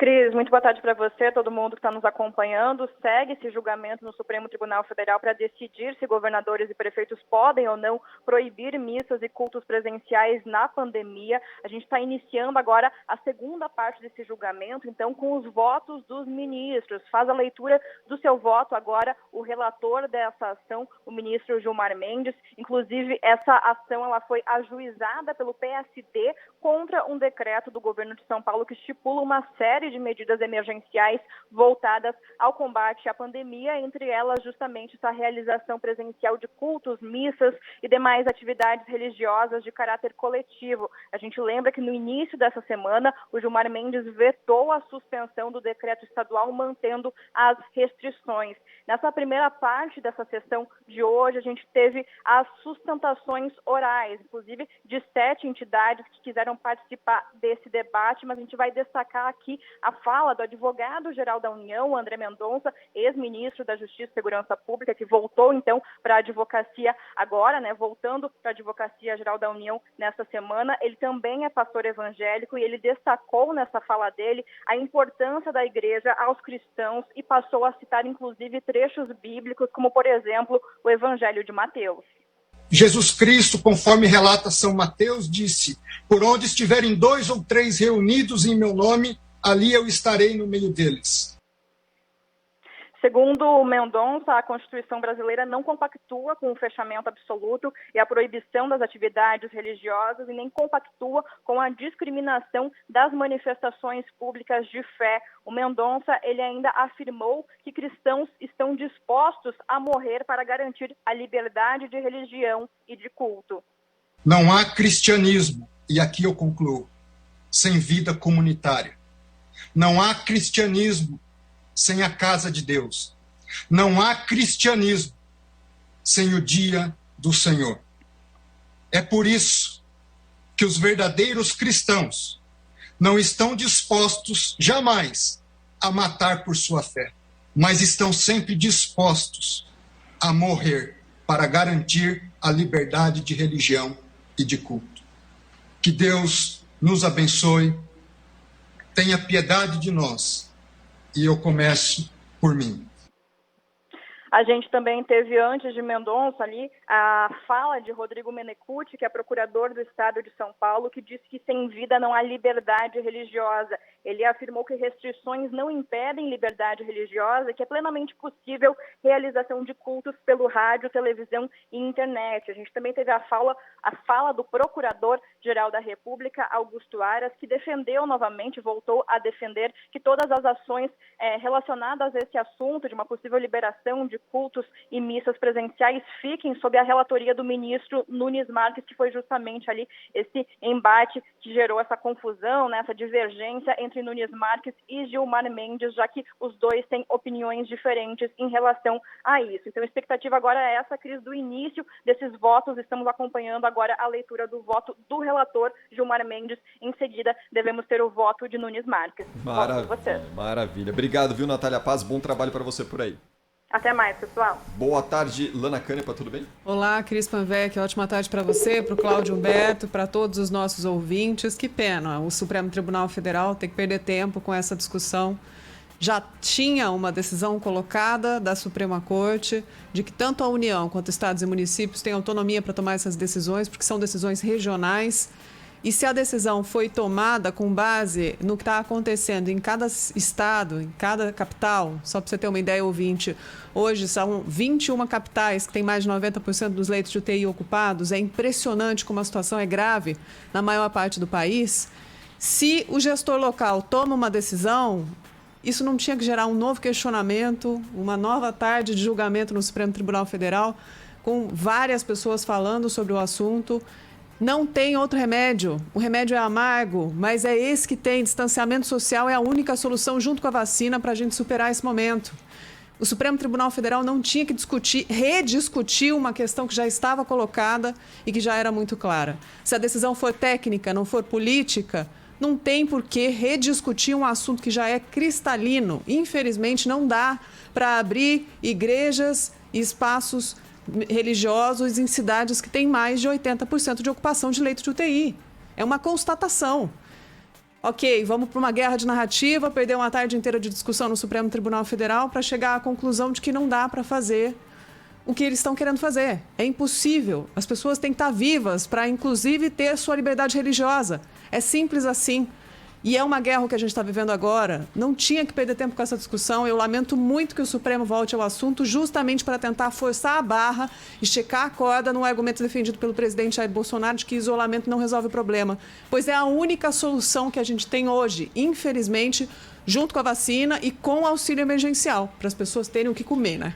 Cris, muito boa tarde para você, todo mundo que está nos acompanhando. Segue esse julgamento no Supremo Tribunal Federal para decidir se governadores e prefeitos podem ou não proibir missas e cultos presenciais na pandemia. A gente está iniciando agora a segunda parte desse julgamento, então, com os votos dos ministros. Faz a leitura do seu voto agora o relator dessa ação, o ministro Gilmar Mendes. Inclusive, essa ação ela foi ajuizada pelo PSD contra um decreto do governo de São Paulo que estipula uma série de medidas emergenciais voltadas ao combate à pandemia, entre elas justamente essa realização presencial de cultos, missas e demais atividades religiosas de caráter coletivo. A gente lembra que no início dessa semana o Gilmar Mendes vetou a suspensão do decreto estadual, mantendo as restrições. Nessa primeira parte dessa sessão de hoje, a gente teve as sustentações orais, inclusive de 7 entidades que quiseram participar desse debate, mas a gente vai destacar aqui a fala do advogado-geral da União, André Mendonça, ex-ministro da Justiça e Segurança Pública, que voltou, então, para a advocacia agora, voltando para a Advocacia-Geral da União nessa semana. Ele também é pastor evangélico e ele destacou nessa fala dele a importância da igreja aos cristãos e passou a citar, inclusive, trechos bíblicos, como, por exemplo, o Evangelho de Mateus. Jesus Cristo, conforme relata São Mateus, disse: por onde estiverem 2 ou 3 reunidos em meu nome, ali eu estarei no meio deles. Segundo o Mendonça, a Constituição brasileira não compactua com o fechamento absoluto e a proibição das atividades religiosas e nem compactua com a discriminação das manifestações públicas de fé. O Mendonça, ele ainda afirmou que cristãos estão dispostos a morrer para garantir a liberdade de religião e de culto. Não há cristianismo, e aqui eu concluo, sem vida comunitária. Não há cristianismo sem a casa de Deus. Não há cristianismo sem o dia do Senhor. É por isso que os verdadeiros cristãos não estão dispostos jamais a matar por sua fé, mas estão sempre dispostos a morrer para garantir a liberdade de religião e de culto. Que Deus nos abençoe, tenha piedade de nós. E eu começo por mim. A gente também teve, antes de Mendonça, ali, a fala de Rodrigo Menecute, que é procurador do Estado de São Paulo, que disse que sem vida não há liberdade religiosa. Ele afirmou que restrições não impedem liberdade religiosa e que é plenamente possível realização de cultos pelo rádio, televisão e internet. A gente também teve a fala do Procurador-Geral da República, Augusto Aras, que defendeu novamente, voltou a defender que todas as ações relacionadas a esse assunto de uma possível liberação de cultos e missas presenciais fiquem sob a relatoria do ministro Nunes Marques, que foi justamente ali esse embate que gerou essa confusão, essa divergência entre Nunes Marques e Gilmar Mendes, já que os dois têm opiniões diferentes em relação a isso. Então, a expectativa agora é essa, Cris, do início desses votos. Estamos acompanhando agora a leitura do voto do relator Gilmar Mendes. Em seguida, devemos ter o voto de Nunes Marques. Maravilha. Obrigado, viu, Natália Paz? Bom trabalho para você por aí. Até mais, pessoal. Boa tarde, Lana Canepa, tudo bem? Olá, Cris Panvec, ótima tarde para você, para o Cláudio Humberto, para todos os nossos ouvintes. Que pena, o Supremo Tribunal Federal tem que perder tempo com essa discussão. Já tinha uma decisão colocada da Suprema Corte de que tanto a União quanto estados e municípios têm autonomia para tomar essas decisões, porque são decisões regionais. E se a decisão foi tomada com base no que está acontecendo em cada estado, em cada capital, só para você ter uma ideia, ouvinte, hoje são 21 capitais que têm mais de 90% dos leitos de UTI ocupados. É impressionante como a situação é grave na maior parte do país. Se o gestor local toma uma decisão, isso não tinha que gerar um novo questionamento, uma nova tarde de julgamento no Supremo Tribunal Federal, com várias pessoas falando sobre o assunto. Não tem outro remédio. O remédio é amargo, mas é esse que tem. Distanciamento social é a única solução, junto com a vacina, para a gente superar esse momento. O Supremo Tribunal Federal não tinha que rediscutir uma questão que já estava colocada e que já era muito clara. Se a decisão for técnica, não for política, não tem por que rediscutir um assunto que já é cristalino. Infelizmente, não dá para abrir igrejas e espaços religiosos em cidades que têm mais de 80% de ocupação de leito de UTI. É uma constatação. Ok, vamos para uma guerra de narrativa, perder uma tarde inteira de discussão no Supremo Tribunal Federal para chegar à conclusão de que não dá para fazer o que eles estão querendo fazer. É impossível. As pessoas têm que estar vivas para, inclusive, ter sua liberdade religiosa. É simples assim. E é uma guerra que a gente está vivendo agora. Não tinha que perder tempo com essa discussão. Eu lamento muito que o Supremo volte ao assunto justamente para tentar forçar a barra e checar a corda no argumento defendido pelo presidente Jair Bolsonaro de que isolamento não resolve o problema. Pois é a única solução que a gente tem hoje, infelizmente, junto com a vacina e com o auxílio emergencial, para as pessoas terem o que comer, né?